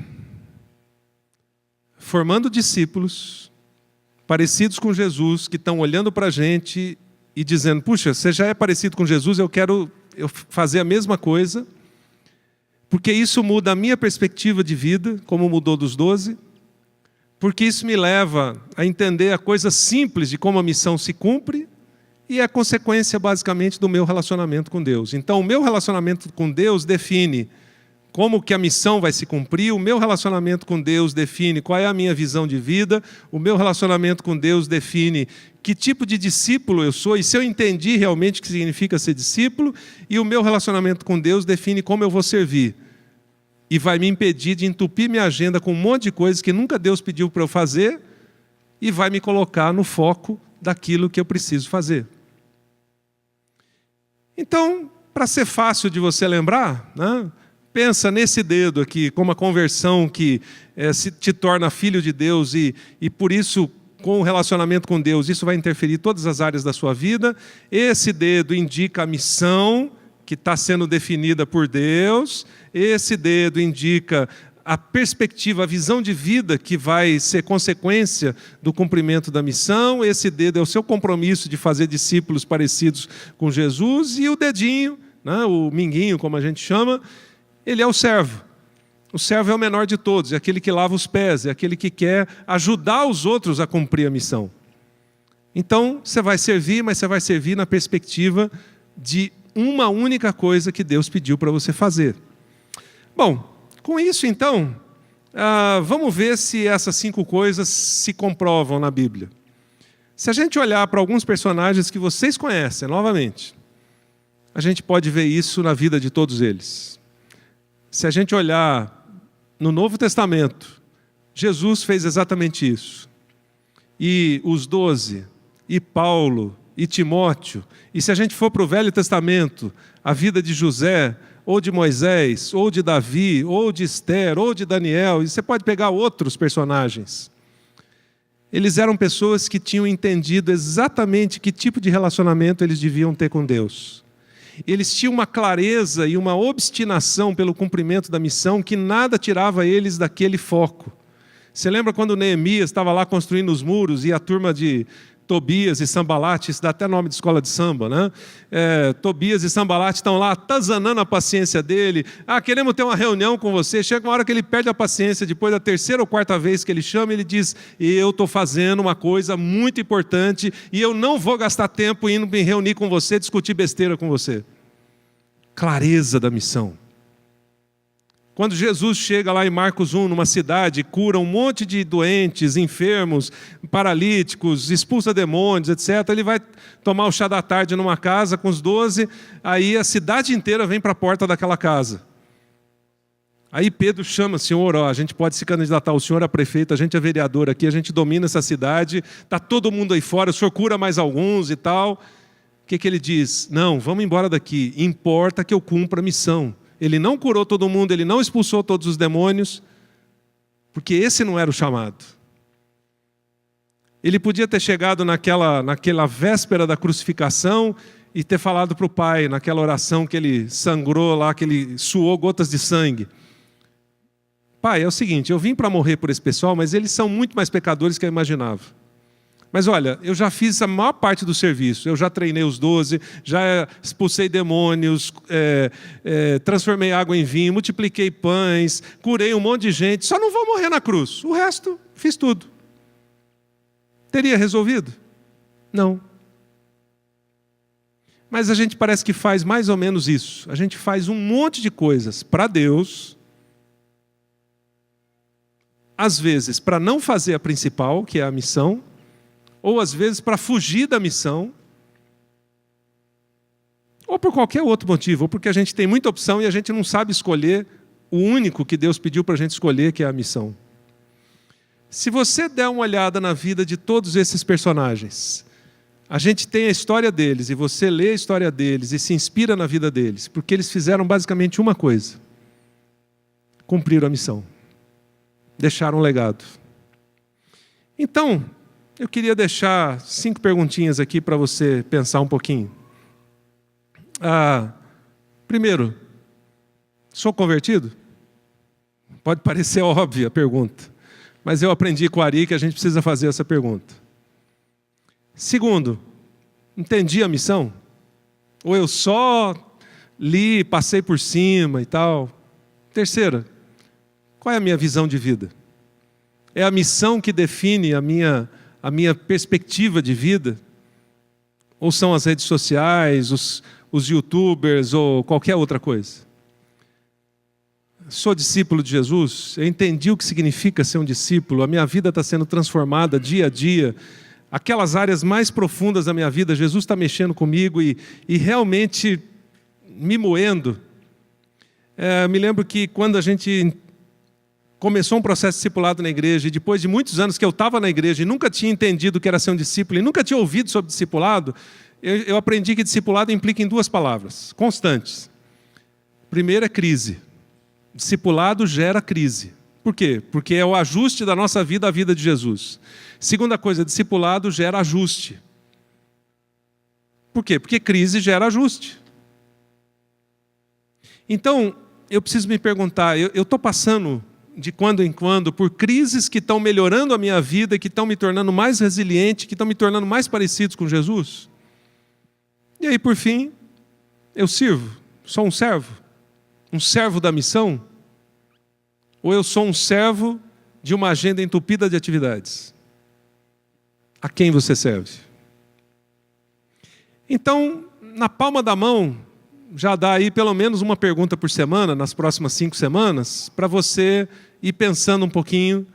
formando discípulos parecidos com Jesus, que estão olhando para a gente e dizendo: puxa, você já é parecido com Jesus, eu quero fazer a mesma coisa, porque isso muda a minha perspectiva de vida, como mudou dos 12, porque isso me leva a entender a coisa simples de como a missão se cumpre, e é consequência basicamente do meu relacionamento com Deus. Então o meu relacionamento com Deus define como que a missão vai se cumprir, o meu relacionamento com Deus define qual é a minha visão de vida, o meu relacionamento com Deus define que tipo de discípulo eu sou, e se eu entendi realmente o que significa ser discípulo, e o meu relacionamento com Deus define como eu vou servir. E vai me impedir de entupir minha agenda com um monte de coisas que nunca Deus pediu para eu fazer, e vai me colocar no foco daquilo que eu preciso fazer. Então, para ser fácil de você lembrar, né? Pensa nesse dedo aqui, como a conversão que se te torna filho de Deus e por isso, com o relacionamento com Deus, isso vai interferir em todas as áreas da sua vida. Esse dedo indica a missão que está sendo definida por Deus. Esse dedo indica a perspectiva, a visão de vida que vai ser consequência do cumprimento da missão. Esse dedo é o seu compromisso de fazer discípulos parecidos com Jesus. E o dedinho, né, o minguinho, como a gente chama, ele é o servo. O servo é o menor de todos, é aquele que lava os pés, é aquele que quer ajudar os outros a cumprir a missão. Então, você vai servir, mas você vai servir na perspectiva de uma única coisa que Deus pediu para você fazer. Bom, com isso então, vamos ver se essas 5 coisas se comprovam na Bíblia. Se a gente olhar para alguns personagens que vocês conhecem, novamente, a gente pode ver isso na vida de todos eles. Se a gente olhar no Novo Testamento, Jesus fez exatamente isso. E os 12, e Paulo, e Timóteo, e se a gente for para o Velho Testamento, a vida de José, ou de Moisés, ou de Davi, ou de Esther, ou de Daniel, e você pode pegar outros personagens. Eles eram pessoas que tinham entendido exatamente que tipo de relacionamento eles deviam ter com Deus. Eles tinham uma clareza e uma obstinação pelo cumprimento da missão que nada tirava eles daquele foco. Você lembra quando Neemias estava lá construindo os muros e a turma de Tobias e Sambalate, isso dá até nome de escola de samba, né? Tobias e Sambalate estão lá atazanando a paciência dele. Queremos ter uma reunião com você. Chega uma hora que ele perde a paciência, depois da terceira ou quarta vez que ele chama, ele diz: eu estou fazendo uma coisa muito importante e eu não vou gastar tempo indo me reunir com você, discutir besteira com você. Clareza da missão. Quando Jesus chega lá em Marcos 1, numa cidade, cura um monte de doentes, enfermos, paralíticos, expulsa demônios, etc. Ele vai tomar o chá da tarde numa casa com os 12, aí a cidade inteira vem para a porta daquela casa. Aí Pedro chama: Senhor, a gente pode se candidatar, o senhor é prefeito, a gente é vereador aqui, a gente domina essa cidade, está todo mundo aí fora, o senhor cura mais alguns e tal. O que ele diz? Não, vamos embora daqui, importa que eu cumpra a missão. Ele não curou todo mundo, ele não expulsou todos os demônios, porque esse não era o chamado. Ele podia ter chegado naquela véspera da crucificação e ter falado para o Pai, naquela oração que ele sangrou lá, que ele suou gotas de sangue: Pai, é o seguinte, eu vim para morrer por esse pessoal, mas eles são muito mais pecadores que eu imaginava. Mas olha, eu já fiz a maior parte do serviço, eu já treinei os 12, já expulsei demônios, transformei água em vinho, multipliquei pães, curei um monte de gente, só não vou morrer na cruz, o resto fiz tudo. Teria resolvido? Não. Mas a gente parece que faz mais ou menos isso, a gente faz um monte de coisas para Deus, às vezes para não fazer a principal, que é a missão, ou às vezes para fugir da missão, ou por qualquer outro motivo, ou porque a gente tem muita opção e a gente não sabe escolher o único que Deus pediu para a gente escolher, que é a missão. Se você der uma olhada na vida de todos esses personagens, a gente tem a história deles, e você lê a história deles e se inspira na vida deles, porque eles fizeram basicamente uma coisa: cumpriram a missão, deixaram um legado. Então, eu queria deixar 5 perguntinhas aqui para você pensar um pouquinho. Primeiro, sou convertido? Pode parecer óbvia a pergunta, mas eu aprendi com o Ari que a gente precisa fazer essa pergunta. Segundo, entendi a missão? Ou eu só li, passei por cima e tal? Terceira, qual é a minha visão de vida? É a missão que define a minha perspectiva de vida? Ou são as redes sociais, os youtubers ou qualquer outra coisa? Sou discípulo de Jesus, eu entendi o que significa ser um discípulo, a minha vida está sendo transformada dia a dia, aquelas áreas mais profundas da minha vida, Jesus está mexendo comigo e realmente me moendo. Me lembro que quando a gente começou um processo de discipulado na igreja, e depois de muitos anos que eu estava na igreja e nunca tinha entendido o que era ser um discípulo, e nunca tinha ouvido sobre discipulado, eu aprendi que discipulado implica em 2 palavras, constantes. Primeiro é crise. Discipulado gera crise. Por quê? Porque é o ajuste da nossa vida à vida de Jesus. Segunda coisa, discipulado gera ajuste. Por quê? Porque crise gera ajuste. Então, eu preciso me perguntar, eu estou passando de quando em quando por crises que estão melhorando a minha vida, que estão me tornando mais resiliente, que estão me tornando mais parecidos com Jesus? E aí, por fim, eu sirvo? Sou um servo da missão? Ou eu sou um servo de uma agenda entupida de atividades? A quem você serve? Então, na palma da mão, já dá aí pelo menos uma pergunta por semana, nas próximas 5 semanas, para você ir pensando um pouquinho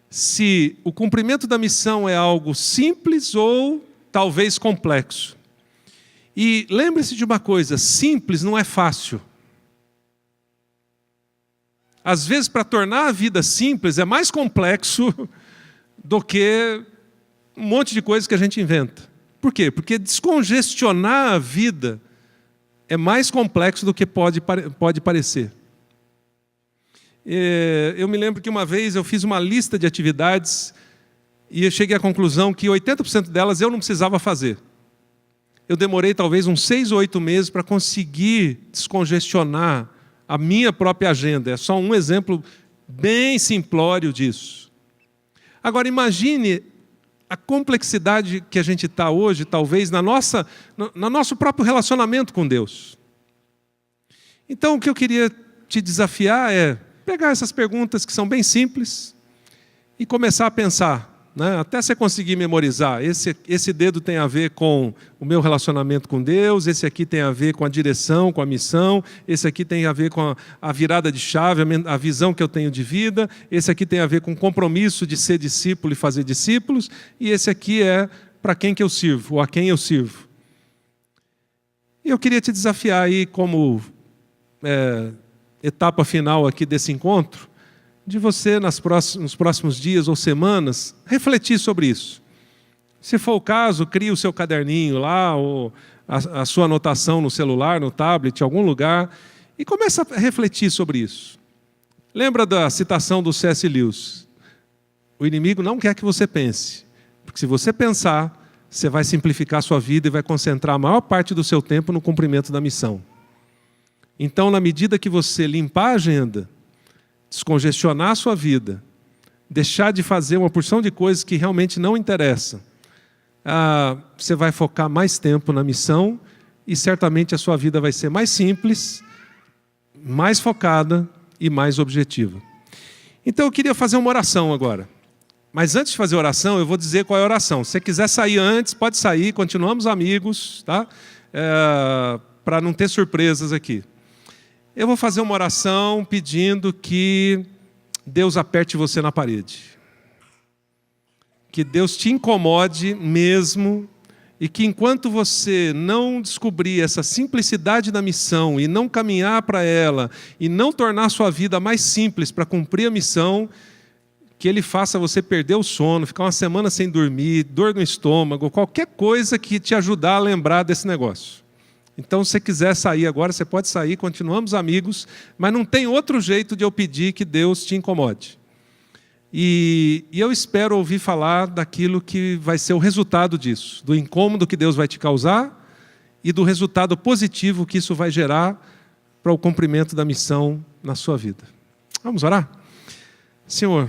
se o cumprimento da missão é algo simples ou talvez complexo. E lembre-se de uma coisa, simples não é fácil. Às vezes, para tornar a vida simples, é mais complexo do que um monte de coisas que a gente inventa. Por quê? Porque descongestionar a vida é mais complexo do que pode parecer. Eu me lembro que uma vez eu fiz uma lista de atividades e eu cheguei à conclusão que 80% delas eu não precisava fazer. Eu demorei talvez uns 6 ou 8 meses para conseguir descongestionar a minha própria agenda. É só um exemplo bem simplório disso. Agora imagine a complexidade que a gente está hoje, talvez, no nosso próprio relacionamento com Deus. Então o que eu queria te desafiar é pegar essas perguntas que são bem simples e começar a pensar, né? Até você conseguir memorizar. Esse dedo tem a ver com o meu relacionamento com Deus, esse aqui tem a ver com a direção, com a missão, esse aqui tem a ver com a virada de chave, a visão que eu tenho de vida, esse aqui tem a ver com o compromisso de ser discípulo e fazer discípulos, e esse aqui é para quem que eu sirvo, ou a quem eu sirvo. E eu queria te desafiar aí como etapa final aqui desse encontro, de você nos próximos dias ou semanas, refletir sobre isso. Se for o caso, crie o seu caderninho lá, ou a sua anotação no celular, no tablet, em algum lugar, e comece a refletir sobre isso. Lembra da citação do C.S. Lewis? O inimigo não quer que você pense, porque se você pensar, você vai simplificar a sua vida e vai concentrar a maior parte do seu tempo no cumprimento da missão. Então, na medida que você limpar a agenda, descongestionar a sua vida, deixar de fazer uma porção de coisas que realmente não interessam, você vai focar mais tempo na missão e certamente a sua vida vai ser mais simples, mais focada e mais objetiva. Então eu queria fazer uma oração agora. Mas antes de fazer a oração, eu vou dizer qual é a oração. Se você quiser sair antes, pode sair, continuamos amigos, tá? Para não ter surpresas aqui. Eu vou fazer uma oração pedindo que Deus aperte você na parede. Que Deus te incomode mesmo e que enquanto você não descobrir essa simplicidade da missão e não caminhar para ela e não tornar a sua vida mais simples para cumprir a missão, que Ele faça você perder o sono, ficar uma semana sem dormir, dor no estômago, qualquer coisa que te ajudar a lembrar desse negócio. Então, se você quiser sair agora, você pode sair, continuamos amigos, mas não tem outro jeito de eu pedir que Deus te incomode. E eu espero ouvir falar daquilo que vai ser o resultado disso, do incômodo que Deus vai te causar e do resultado positivo que isso vai gerar para o cumprimento da missão na sua vida. Vamos orar? Senhor,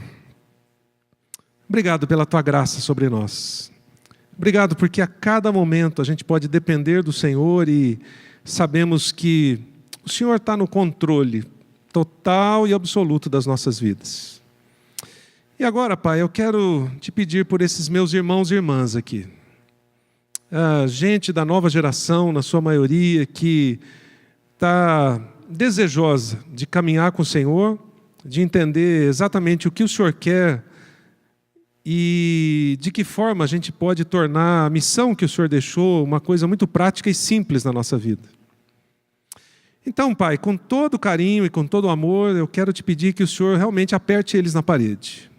obrigado pela Tua graça sobre nós. Obrigado porque a cada momento a gente pode depender do Senhor e sabemos que o Senhor está no controle total e absoluto das nossas vidas. E agora, Pai, eu quero te pedir por esses meus irmãos e irmãs aqui. Gente da nova geração, na sua maioria, que está desejosa de caminhar com o Senhor, de entender exatamente o que o Senhor quer e de que forma a gente pode tornar a missão que o Senhor deixou uma coisa muito prática e simples na nossa vida. Então, Pai, com todo carinho e com todo amor, eu quero te pedir que o Senhor realmente aperte eles na parede.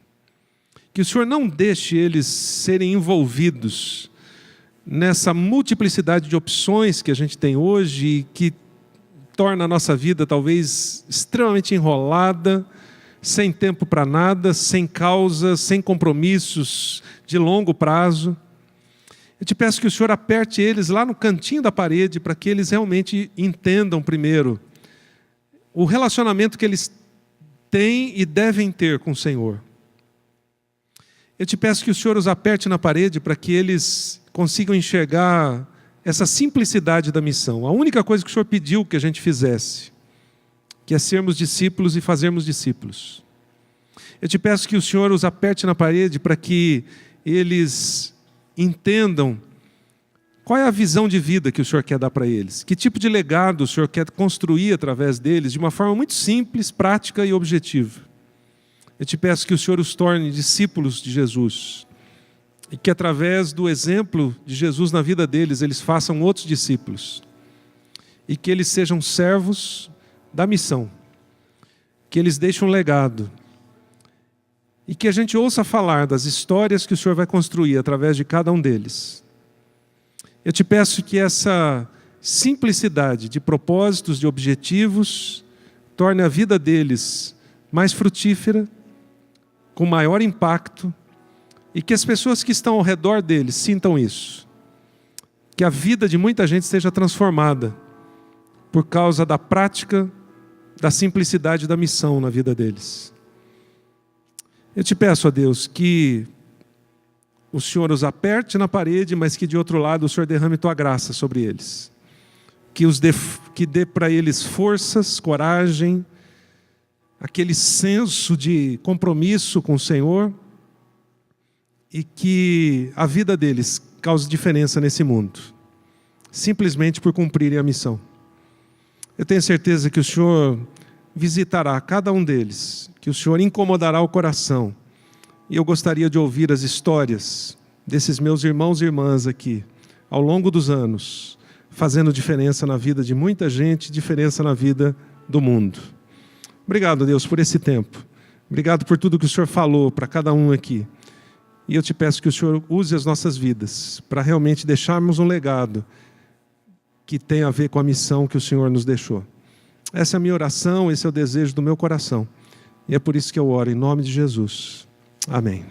Que o Senhor não deixe eles serem envolvidos nessa multiplicidade de opções que a gente tem hoje e que torna a nossa vida talvez extremamente enrolada, sem tempo para nada, sem causa, sem compromissos de longo prazo. Eu te peço que o Senhor aperte eles lá no cantinho da parede para que eles realmente entendam primeiro o relacionamento que eles têm e devem ter com o Senhor. Eu te peço que o Senhor os aperte na parede para que eles consigam enxergar essa simplicidade da missão. A única coisa que o Senhor pediu que a gente fizesse, que é sermos discípulos e fazermos discípulos. Eu te peço que o Senhor os aperte na parede para que eles entendam qual é a visão de vida que o Senhor quer dar para eles, que tipo de legado o Senhor quer construir através deles, de uma forma muito simples, prática e objetiva. Eu te peço que o Senhor os torne discípulos de Jesus e que através do exemplo de Jesus na vida deles, eles façam outros discípulos e que eles sejam servos da missão, que eles deixem um legado e que a gente ouça falar das histórias que o Senhor vai construir através de cada um deles. Eu te peço que essa simplicidade de propósitos, de objetivos, torne a vida deles mais frutífera, com maior impacto, e que as pessoas que estão ao redor deles sintam isso. Que a vida de muita gente seja transformada por causa da prática, da simplicidade da missão na vida deles. Eu te peço, ó Deus, que o Senhor os aperte na parede, mas que de outro lado o Senhor derrame tua graça sobre eles. Que dê para eles forças, coragem, aquele senso de compromisso com o Senhor, e que a vida deles cause diferença nesse mundo, simplesmente por cumprirem a missão. Eu tenho certeza que o Senhor visitará cada um deles, que o Senhor incomodará o coração. E eu gostaria de ouvir as histórias desses meus irmãos e irmãs aqui, ao longo dos anos, fazendo diferença na vida de muita gente, diferença na vida do mundo. Obrigado, Deus, por esse tempo. Obrigado por tudo que o Senhor falou para cada um aqui. E eu te peço que o Senhor use as nossas vidas para realmente deixarmos um legado que tem a ver com a missão que o Senhor nos deixou. Essa é a minha oração, esse é o desejo do meu coração. E é por isso que eu oro em nome de Jesus. Amém.